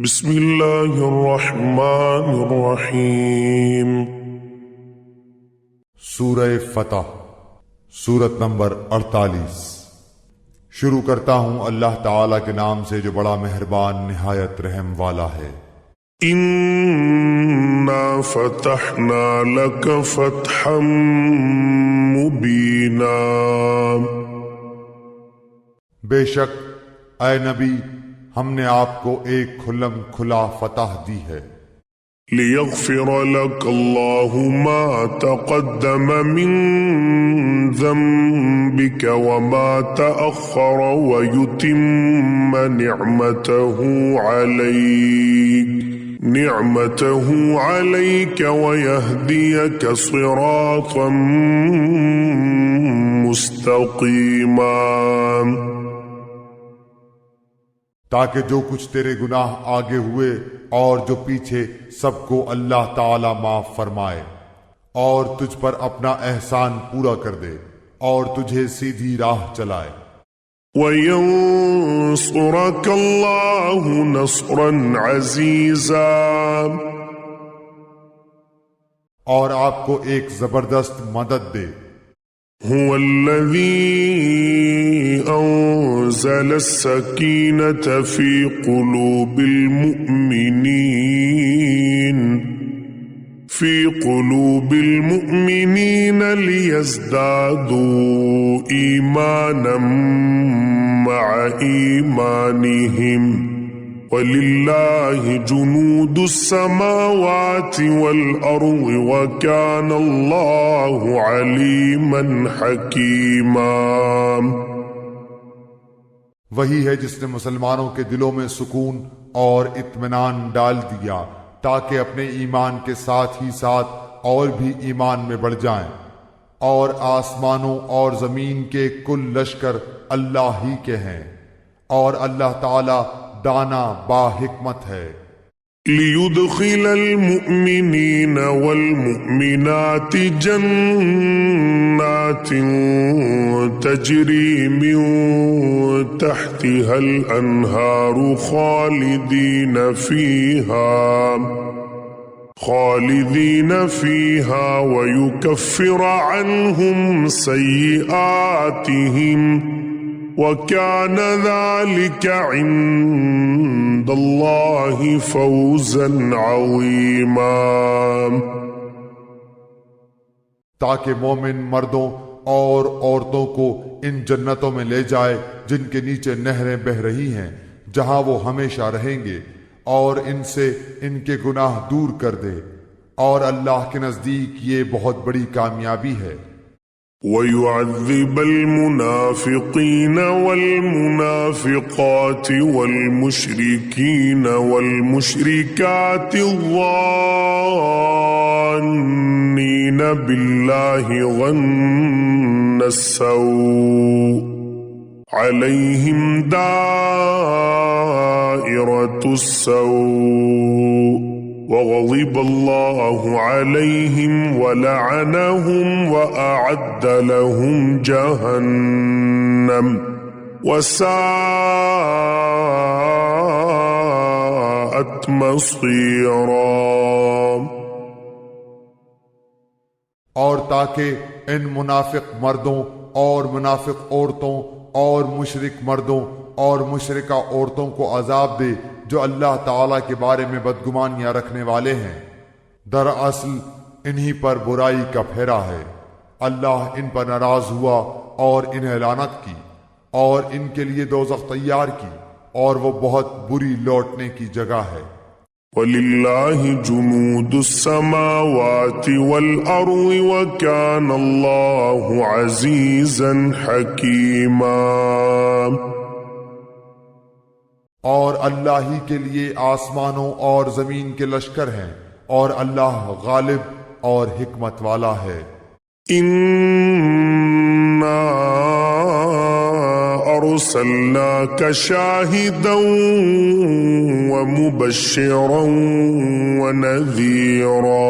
بسم اللہ الرحمن الرحیم۔ سورہ فتح، سورت نمبر 48۔ شروع کرتا ہوں اللہ تعالی کے نام سے جو بڑا مہربان نہایت رحم والا ہے۔ انا فتحنا لک فتحا مبینا۔ بے شک اے نبی ہم نے آپ کو ایک کھلم کھلا فتح دی ہے۔ لیغفر لک اللہ ما تقدم من ذنبک وما تأخر ویتم نعمته عليك ويهديك صراطا مستقيما، تاکہ جو کچھ تیرے گناہ آگے ہوئے اور جو پیچھے سب کو اللہ تعالی معاف فرمائے اور تجھ پر اپنا احسان پورا کر دے اور تجھے سیدھی راہ چلائے۔ وَيَنصُرَكَ اللَّهُ نَصْرًا عَزِيزًا، اور آپ کو ایک زبردست مدد دے۔ هو الذي أنزل السكينة في قلوب المؤمنين ليزدادوا إيمانا مع إيمانهم، وَلِلَّهِ جُنُودُ السَّمَاوَاتِ وَالْأَرْضِ وَكَانَ اللَّهُ عَلِيمًا حَكِيمًا۔ وہی ہے جس نے مسلمانوں کے دلوں میں سکون اور اطمینان ڈال دیا تاکہ اپنے ایمان کے ساتھ ہی ساتھ اور بھی ایمان میں بڑھ جائیں، اور آسمانوں اور زمین کے کل لشکر اللہ ہی کے ہیں، اور اللہ تعالی دانا با حکمت ہے۔ لِيُدْخِلَ الْمُؤْمِنِينَ وَالْمُؤْمِنَاتِ جَنَّاتٍ تَجْرِي مِن تَحْتِهَا الْأَنْهَارُ خالدين فيها ويكفر عنهم سيئاتهم، وكان ذلك عند الله فوزا عظيما۔ تاکہ مومن مردوں اور عورتوں کو ان جنتوں میں لے جائے جن کے نیچے نہریں بہہ رہی ہیں، جہاں وہ ہمیشہ رہیں گے، اور ان سے ان کے گناہ دور کر دے، اور اللہ کے نزدیک یہ بہت بڑی کامیابی ہے۔ وَيُعَذِّبَ الْمُنَافِقِينَ وَالْمُنَافِقَاتِ وَالْمُشْرِكِينَ وَالْمُشْرِكَاتِ الظَّانِّينَ بِاللَّهِ ظَنَّ السَّوْءِ عَلَيْهِمْ دَائِرَةُ السَّوْءِ، وَغَضِبَ اللَّهُ عَلَيْهِمْ وَلَعَنَهُمْ وَأَعَدَّ لَهُمْ جَهَنَّمَ وَسَاءَتْ مَصِيرًا۔ اور تاکہ ان منافق مردوں اور منافق عورتوں اور مشرک مردوں اور مشرکہ عورتوں کو عذاب دے جو اللہ تعالیٰ کے بارے میں بدگمانیاں رکھنے والے ہیں۔ دراصل انہی پر برائی کا پھیرا ہے۔ اللہ ان پر ناراض ہوا اور انہیں لعنت کی اور ان کے لیے دوزخ تیار کی، اور وہ بہت بری لوٹنے کی جگہ ہے۔ وَلِلَّهِ جُنُودُ السَّمَاوَاتِ وَالْأَرْضِ وَكَانَ اللَّهُ عَزِيزًا حَكِيمًا۔ اور اللہ ہی کے لیے آسمانوں اور زمین کے لشکر ہیں، اور اللہ غالب اور حکمت والا ہے۔ اِنَّا أَرْسَلْنَاكَ شَاهِدًا وَمُبَشِّرًا وَنَذِيرًا۔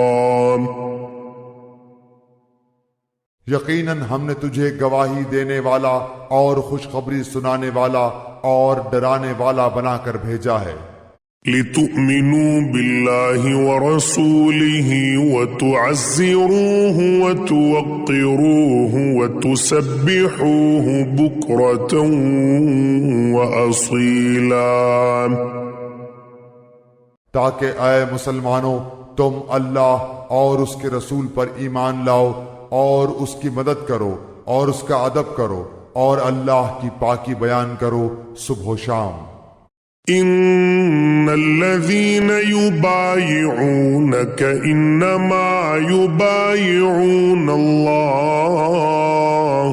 یقیناً ہم نے تجھے گواہی دینے والا اور خوشخبری سنانے والا اور ڈرانے والا بنا کر بھیجا ہے۔ لتؤمنوا بالله ورسوله وتعزروه وتوقروه وتسبحوه بكرة وأصيلا۔ تاکہ اے مسلمانوں تم اللہ اور اس کے رسول پر ایمان لاؤ اور اس کی مدد کرو اور اس کا ادب کرو اور اللہ کی پاکی بیان کرو صبح و شام۔ إن الذين يبايعونك إنما يبايعون الله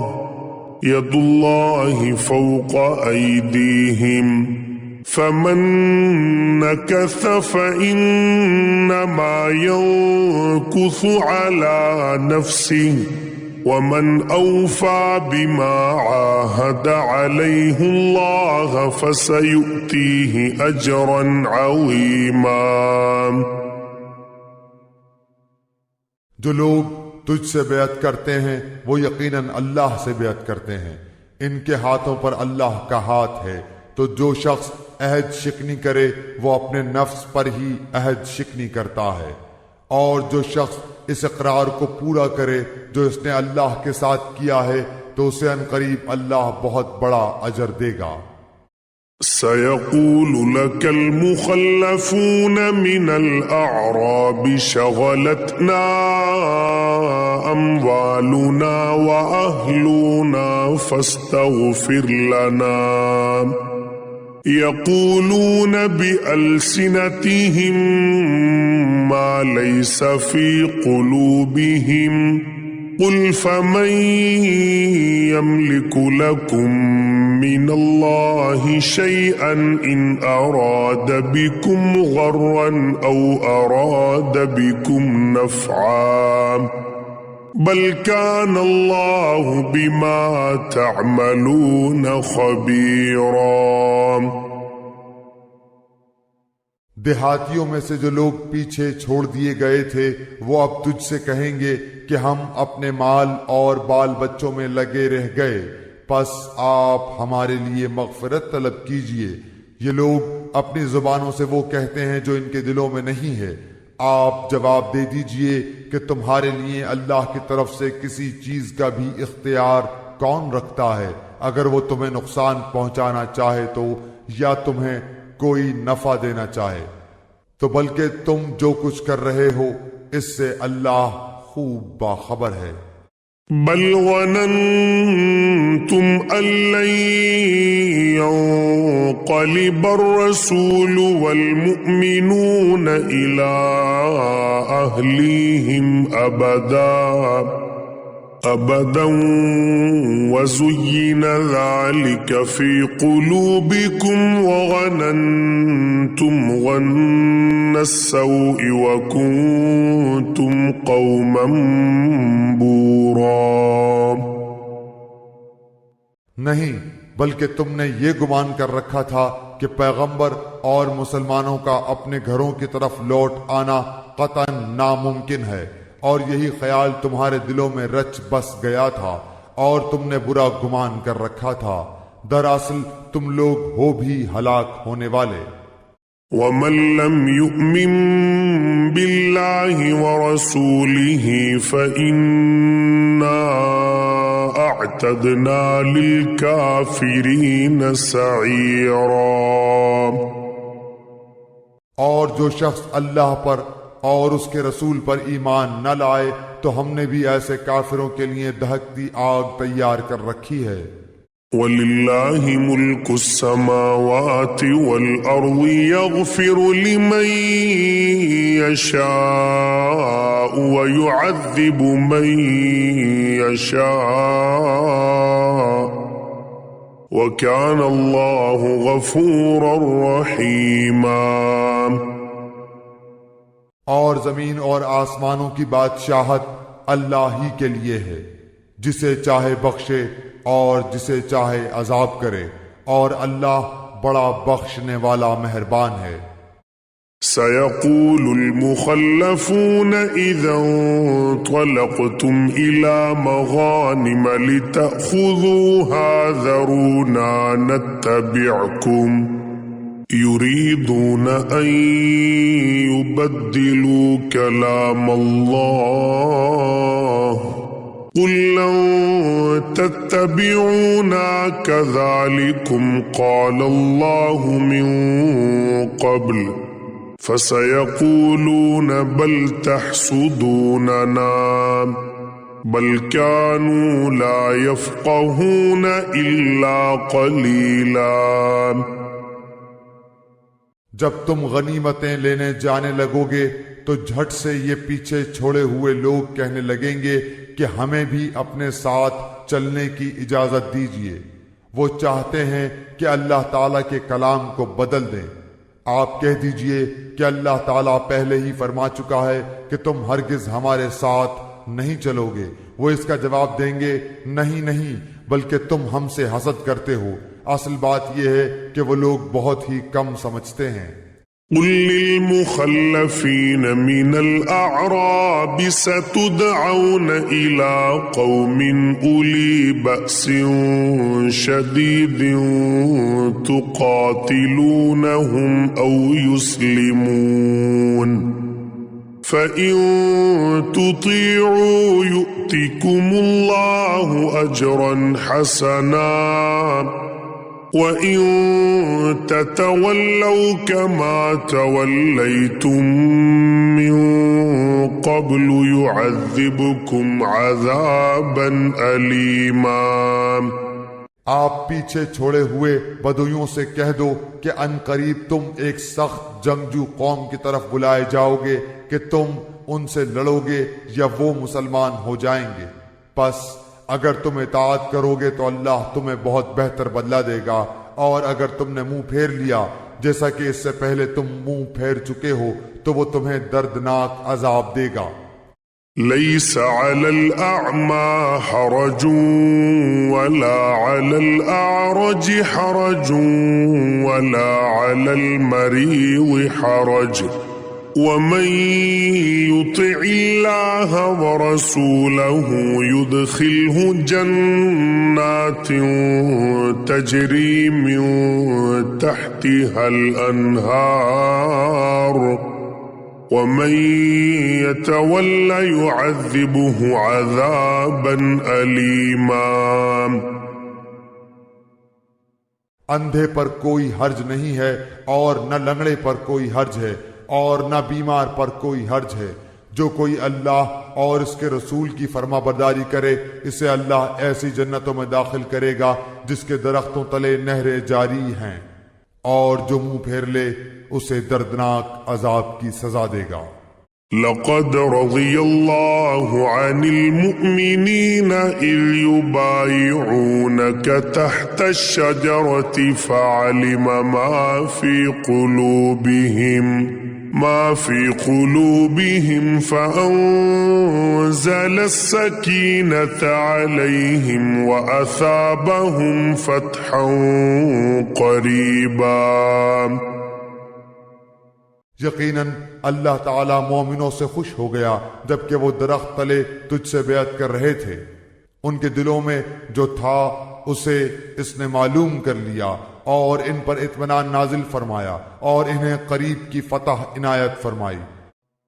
يد الله فوق أيديهم فمن نكث فإنما ينكث على نفسه ومن أوفى بما عاهد عليه الله فسيؤتيه أجرا عظيما۔ جو لوگ تجھ سے بیعت کرتے ہیں وہ یقیناً اللہ سے بیعت کرتے ہیں، ان کے ہاتھوں پر اللہ کا ہاتھ ہے، تو جو شخص عہد شکنی کرے وہ اپنے نفس پر ہی عہد شکنی کرتا ہے، اور جو شخص اس اقرار کو پورا کرے جو اس نے اللہ کے ساتھ کیا ہے تو اسے عنقریب اللہ بہت بڑا اجر دے گا۔ سيقول لك المخلفون من الأعراب شغلتنا أموالنا وأهلنا فاستغفر لنا، يقولون بألسنتهم ما ليس في قلوبهم قل فمن يملك لكم من الله شيئا إن أراد بكم غرا أو أراد بكم نفعا بل كان الله بما تعملون خبيرا۔ دیہاتیوں میں سے جو لوگ پیچھے چھوڑ دیے گئے تھے وہ اب تجھ سے کہیں گے کہ ہم اپنے مال اور بال بچوں میں لگے رہ گئے، پس آپ ہمارے لیے مغفرت طلب کیجئے۔ یہ لوگ اپنی زبانوں سے وہ کہتے ہیں جو ان کے دلوں میں نہیں ہے۔ آپ جواب دے دیجئے کہ تمہارے لیے اللہ کی طرف سے کسی چیز کا بھی اختیار کون رکھتا ہے، اگر وہ تمہیں نقصان پہنچانا چاہے تو یا تمہیں کوئی نفع دینا چاہے، تو بلکہ تم جو کچھ کر رہے ہو اس سے اللہ خوب باخبر ہے۔ بل ظننتم أن لن ينقلب الرسول والمؤمنون إلى أهليهم أبدا وزين ذلك في قلوبكم وظننتم ظن السوء وكنتم قوما بورا۔ نہیں، بلکہ تم نے یہ گمان کر رکھا تھا کہ پیغمبر اور مسلمانوں کا اپنے گھروں کی طرف لوٹ آنا قطعاً ناممکن ہے، اور یہی خیال تمہارے دلوں میں رچ بس گیا تھا اور تم نے برا گمان کر رکھا تھا، دراصل تم لوگ ہو بھی ہلاک ہونے والے۔ ومن لم يؤمن بالله ورسوله فإنا أعتدنا للكافرين سعيرا۔ اور جو شخص اللہ پر اور اس کے رسول پر ایمان نہ لائے تو ہم نے بھی ایسے کافروں کے لیے دہکتی آگ تیار کر رکھی ہے۔ وَلِلَّهِ مُلْكُ السَّمَاوَاتِ وَالْأَرْضِ يَغْفِرُ لِمَن يَشَاءُ وَيُعَذِّبُ مَن يَشَاءُ وَكَانَ اللَّهُ غَفُورًا رَّحِيمًا۔ اور زمین اور آسمانوں کی بادشاہت اللہ ہی کے لیے ہے، جسے چاہے بخشے اور جسے چاہے عذاب کرے، اور اللہ بڑا بخشنے والا مہربان ہے۔ سيقول المخلفون إذا انطلقتم إلى مغانم لتأخذوها ذرونا نتبعكم يريدون أن يبدلوا كلام الله قل لن تتبعونا كذلكم قال الله من قبل فسيقولون بل تحسدوننا بل كانوا لا يفقهون إلا قليلا۔ جب تم غنیمتیں لینے جانے لگو گے تو جھٹ سے یہ پیچھے چھوڑے ہوئے لوگ کہنے لگیں گے کہ ہمیں بھی اپنے ساتھ چلنے کی اجازت دیجیے۔ وہ چاہتے ہیں کہ اللہ تعالیٰ کے کلام کو بدل دیں۔ آپ کہہ دیجئے کہ اللہ تعالیٰ پہلے ہی فرما چکا ہے کہ تم ہرگز ہمارے ساتھ نہیں چلو گے۔ وہ اس کا جواب دیں گے نہیں نہیں، بلکہ تم ہم سے حسد کرتے ہو۔ اصل بات یہ ہے کہ وہ لوگ بہت ہی کم سمجھتے ہیں۔ قل للمخلفين من الأعراب ستدعون إلى قوم أولي بأس شديد تقاتلونهم أو يسلمون فإن تطيعوا يؤتكم الله أجرا حسنا وَإِن تَتَوَلَّوْا كَمَا تَوَلَّيْتُم مِّن قَبْلُ يُعَذِّبْكُمْ عَذَابًا أَلِيمًا۔ آپ پیچھے چھوڑے ہوئے بدویوں سے کہہ دو کہ ان قریب تم ایک سخت جنگجو قوم کی طرف بلائے جاؤ گے کہ تم ان سے لڑو گے یا وہ مسلمان ہو جائیں گے۔ پس اگر تم اطاعت کرو گے تو اللہ تمہیں بہت بہتر بدلہ دے گا، اور اگر تم نے منہ پھیر لیا جیسا کہ اس سے پہلے تم منہ پھیر چکے ہو تو وہ تمہیں دردناک عذاب دے گا۔ ليس على الأعمى حرج ولا على الأعرج حرج ولا على المريض حرج ومن يطع الله ورسوله يدخله جنات تجري من تحتها الأنهار ومن يتول يعذبه عذابا أليما۔ اندھے پر کوئی حرج نہیں ہے اور نہ لنگڑے پر کوئی حرج ہے اور نہ بیمار پر کوئی حرج ہے۔ جو کوئی اللہ اور اس کے رسول کی فرما برداری کرے اسے اللہ ایسی جنتوں میں داخل کرے گا جس کے درختوں تلے نہریں جاری ہیں، اور جو منہ پھیر لے اسے دردناک عذاب کی سزا دے گا۔ لقد رضي الله عن المؤمنين إذ يبايعونك تحت الشجرة فعلم ما في قلوبهم فأنزل السكينة عليهم وأثابهم فتحا قريبا۔ یقیناً اللہ تعالیٰ مومنوں سے خوش ہو گیا جبکہ وہ درخت تلے تجھ سے بیعت کر رہے تھے، ان کے دلوں میں جو تھا اسے اس نے معلوم کر لیا اور ان پر اطمینان نازل فرمایا اور انہیں قریب کی فتح عنایت فرمائی۔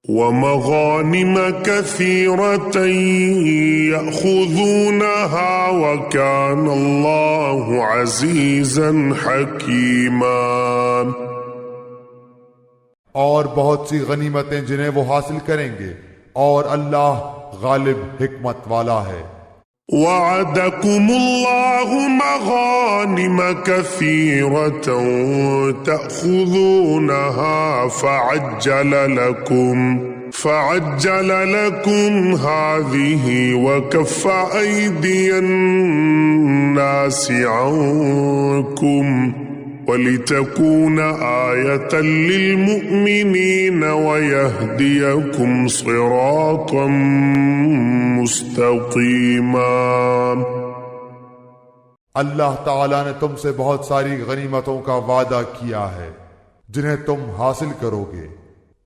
وَمَغَانِمَ كَثِيرَةً يَأْخُذُونَهَا وَكَانَ اللَّهُ عَزِيزًا حَكِيمًا۔ اور بہت سی غنیمتیں جنہیں وہ حاصل کریں گے اور اللہ غالب حکمت والا ہے۔ وعدكم الله مغانم كثيرة تأخذونها فعجل لكم هذه وكف أيدي الناس عنكم ولتكون آية للمؤمنين ويهديكم صراطا مستقيما۔ اللہ تعالیٰ نے تم سے بہت ساری غنیمتوں کا وعدہ کیا ہے جنہیں تم حاصل کرو گے،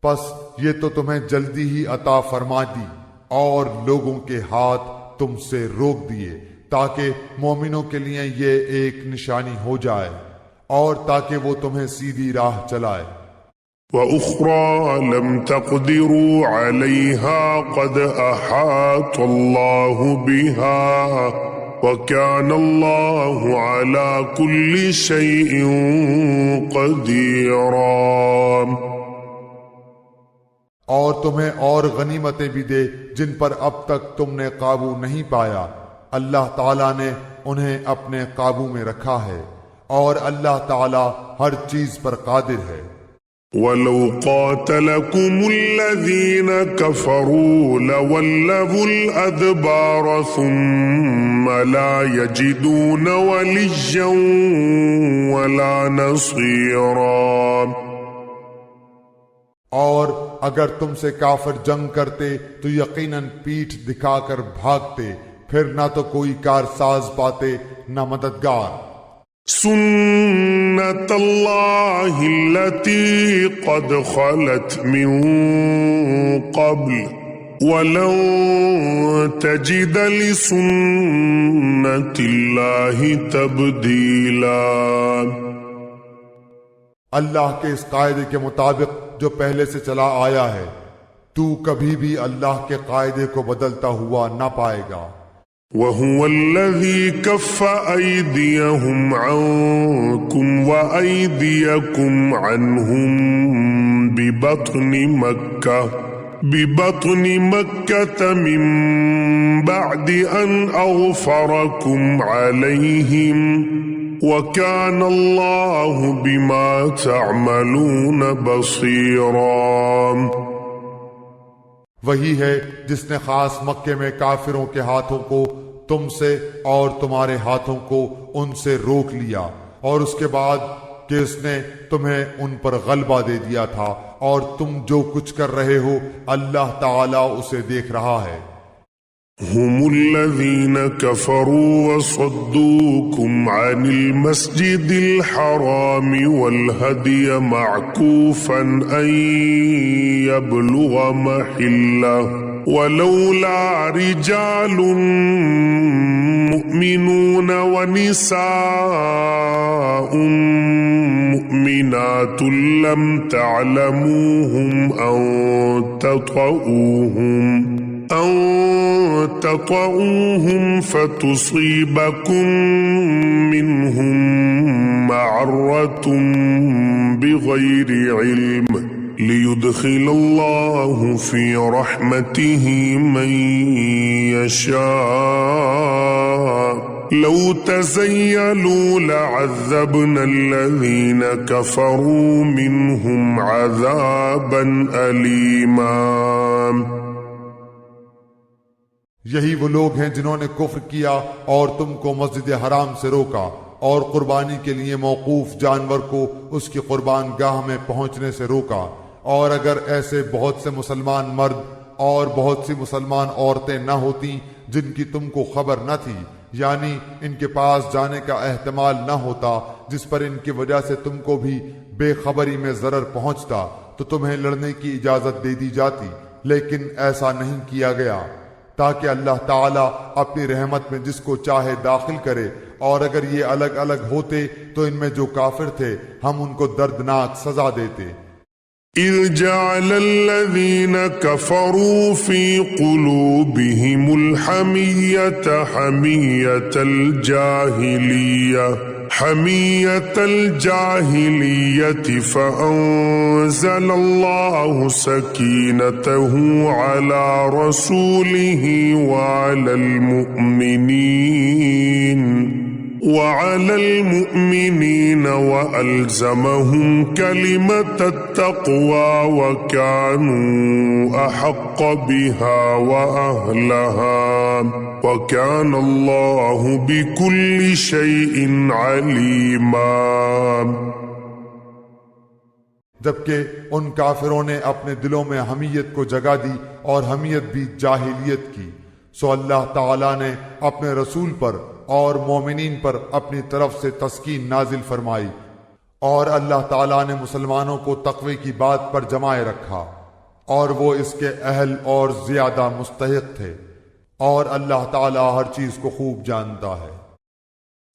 پس یہ تو تمہیں جلدی ہی عطا فرما دی اور لوگوں کے ہاتھ تم سے روک دیے تاکہ مومنوں کے لیے یہ ایک نشانی ہو جائے، اور تاکہ وہ تمہیں سیدھی راہ چلائے، وأخرى لم تقدروا عليها قد أحاط الله بها وكان الله على كل شيء قديرا۔ اور تمہیں اور غنیمتیں بھی دے جن پر اب تک تم نے قابو نہیں پایا، اللہ تعالیٰ نے انہیں اپنے قابو میں رکھا ہے، اور اللہ تعالیٰ ہر چیز پر قادر ہے۔ وَلَوْ قَاتَلَكُمُ الَّذِينَ كَفَرُوا لَوَلَّوُا الْأَدْبَارَ ثُمَّ لَا يَجِدُونَ وَلِيًّا وَلَا نَصِيرًا۔ اور اگر تم سے کافر جنگ کرتے تو یقیناً پیٹھ دکھا کر بھاگتے، پھر نہ تو کوئی کارساز پاتے نہ مددگار۔ سنت اللہ التي قد خلت من قبل ولن تجد لسنت اللہ تبدیلا۔ اللہ کے اس قاعدے کے مطابق جو پہلے سے چلا آیا ہے، تو کبھی بھی اللہ کے قاعدے کو بدلتا ہوا نہ پائے گا۔ وَهُوَ الَّذِي كَفَّ أَيْدِيَهُمْ عَنكُمْ وَأَيْدِيَكُمْ عَنْهُمْ بِبَطْنِ مَكَّةَ مِنْ بَعْدِ أَنْ أَغْفَرَكُمْ عَلَيْهِمْ وَكَانَ اللَّهُ بِمَا تَعْمَلُونَ بَصِيرًا۔ وہی ہے جس نے خاص مکے میں کافروں کے ہاتھوں کو تم سے اور تمہارے ہاتھوں کو ان سے روک لیا، اور اس کے بعد کہ اس نے تمہیں ان پر غلبہ دے دیا تھا، اور تم جو کچھ کر رہے ہو اللہ تعالیٰ اسے دیکھ رہا ہے۔ هم الذين كفروا وصدوكم عن المسجد الحرام والهدي معكوفا أن يبلغ محله ولولا رجال مؤمنون ونساء مؤمنات لم تعلموهم أن تطؤوهم فتصيبكم منهم معرة بغير علم ليدخل الله في رحمته من يشاء لو تزيلوا لعذبنا الذين كفروا منهم عذابا أليما۔ یہی وہ لوگ ہیں جنہوں نے کفر کیا اور تم کو مسجد حرام سے روکا، اور قربانی کے لیے موقوف جانور کو اس کی قربان گاہ میں پہنچنے سے روکا، اور اگر ایسے بہت سے مسلمان مرد اور بہت سی مسلمان عورتیں نہ ہوتی جن کی تم کو خبر نہ تھی، یعنی ان کے پاس جانے کا احتمال نہ ہوتا جس پر ان کی وجہ سے تم کو بھی بے خبری میں ضرر پہنچتا، تو تمہیں لڑنے کی اجازت دے دی جاتی، لیکن ایسا نہیں کیا گیا تاکہ اللہ تعالیٰ اپنی رحمت میں جس کو چاہے داخل کرے، اور اگر یہ الگ الگ ہوتے تو ان میں جو کافر تھے ہم ان کو دردناک سزا دیتے۔ اذ جعل الذين كفروا في قلوبهم الحمية حمية الجاهلية فأنزل الله سكينته على رسوله وعلى المؤمنين وألزمهم كلمة التقوى وكانوا أحق بها وأهلها وكان الله بكل شيء عليما۔ جبکہ ان کافروں نے اپنے دلوں میں حمیت کو جگہ دی، اور حمیت بھی جاہلیت کی، سو اللہ تعالیٰ نے اپنے رسول پر اور مومنین پر اپنی طرف سے تسکین نازل فرمائی، اور اللہ تعالیٰ نے مسلمانوں کو تقوی کی بات پر جمائے رکھا، اور وہ اس کے اہل اور زیادہ مستحق تھے، اور اللہ تعالیٰ ہر چیز کو خوب جانتا ہے۔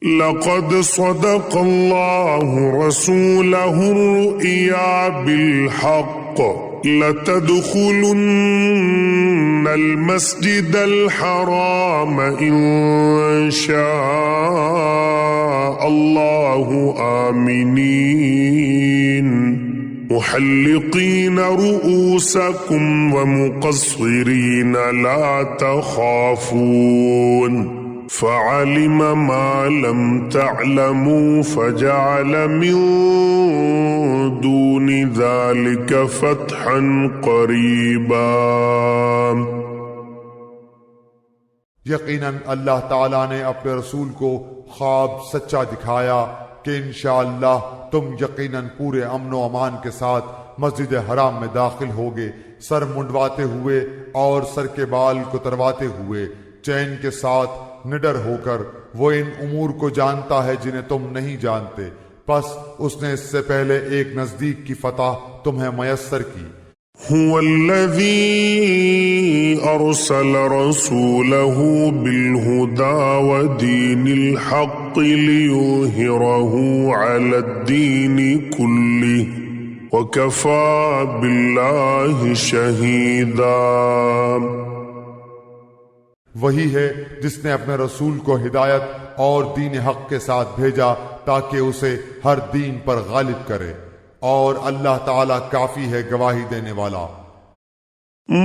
لقد صدق الله رسوله الرؤيا بالحق لتدخلن المسجد الحرام إن شاء الله آمنين محلقين رؤوسكم ومقصرين لا تخافون فعلم ما لم تعلموا فجعل من دون ذلك فتحا قریبا۔ یقیناً اللہ تعالیٰ نے اپنے رسول کو خواب سچا دکھایا کہ انشاءاللہ تم یقیناً پورے امن و امان کے ساتھ مسجد حرام میں داخل ہوگے، سر منڈواتے ہوئے اور سر کے بال کترواتے ہوئے، چین کے ساتھ نڈر ہو کر۔ وہ ان امور کو جانتا ہے جنہیں تم نہیں جانتے، پس اس نے اس سے پہلے ایک نزدیک کی فتح تمہیں میسر کی۔ هو الذي أرسل رسوله بالهدى ودين الحق ليظهره على الدين كله وكفى بالله شهيدا۔ وہی ہے جس نے اپنے رسول کو ہدایت اور دین حق کے ساتھ بھیجا تاکہ اسے ہر دین پر غالب کرے، اور اللہ تعالیٰ کافی ہے گواہی دینے والا۔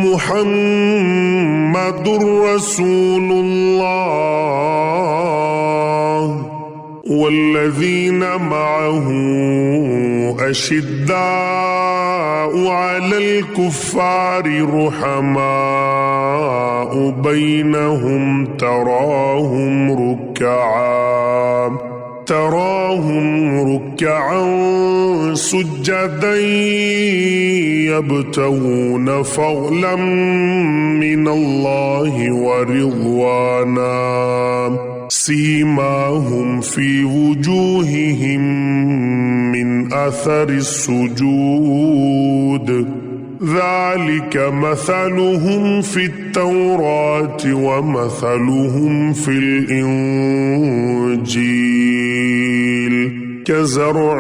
محمد رسول اللہ والذین معه أشداء على الكفار رحماء بينهم تراهم ركعا سجدا يبتغون فضلا من الله ورضوانا سيماهم في وجوههم من أثر السجود ذلك مثلهم في التوراة ومثلهم في الإنجيل كزرع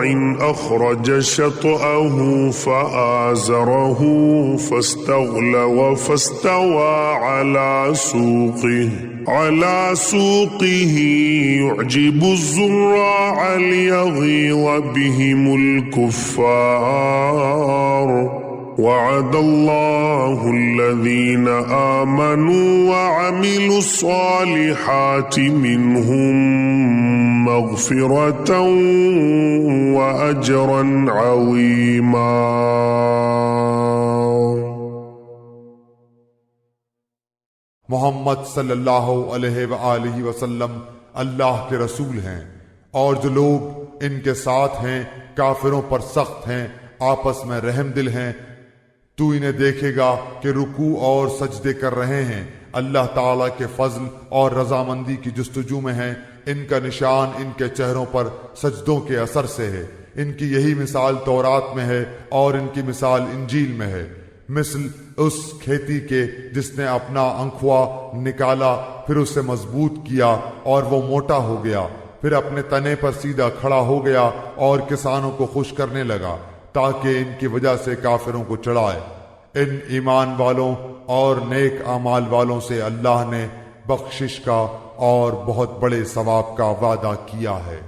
أخرج شطأه فآزره فاستوى على سوقه يعجب الزراع ليغيظ بهم الكفار وعد الله الذين آمنوا وعملوا الصالحات منهم مغفرة وأجرا عظيما۔ محمد صلی اللہ علیہ وآلہ وسلم اللہ کے رسول ہیں، اور جو لوگ ان کے ساتھ ہیں کافروں پر سخت ہیں، آپس میں رحم دل ہیں۔ تو انہیں دیکھے گا کہ رکوع اور سجدے کر رہے ہیں، اللہ تعالیٰ کے فضل اور رضامندی کی جستجو میں ہیں۔ ان کا نشان ان کے چہروں پر سجدوں کے اثر سے ہے۔ ان کی یہی مثال تورات میں ہے اور ان کی مثال انجیل میں ہے، مثل اس کھیتی کے جس نے اپنا انکھوا نکالا، پھر اسے مضبوط کیا اور وہ موٹا ہو گیا، پھر اپنے تنے پر سیدھا کھڑا ہو گیا اور کسانوں کو خوش کرنے لگا تاکہ ان کی وجہ سے کافروں کو چڑھائے۔ ان ایمان والوں اور نیک اعمال والوں سے اللہ نے بخشش کا اور بہت بڑے ثواب کا وعدہ کیا ہے۔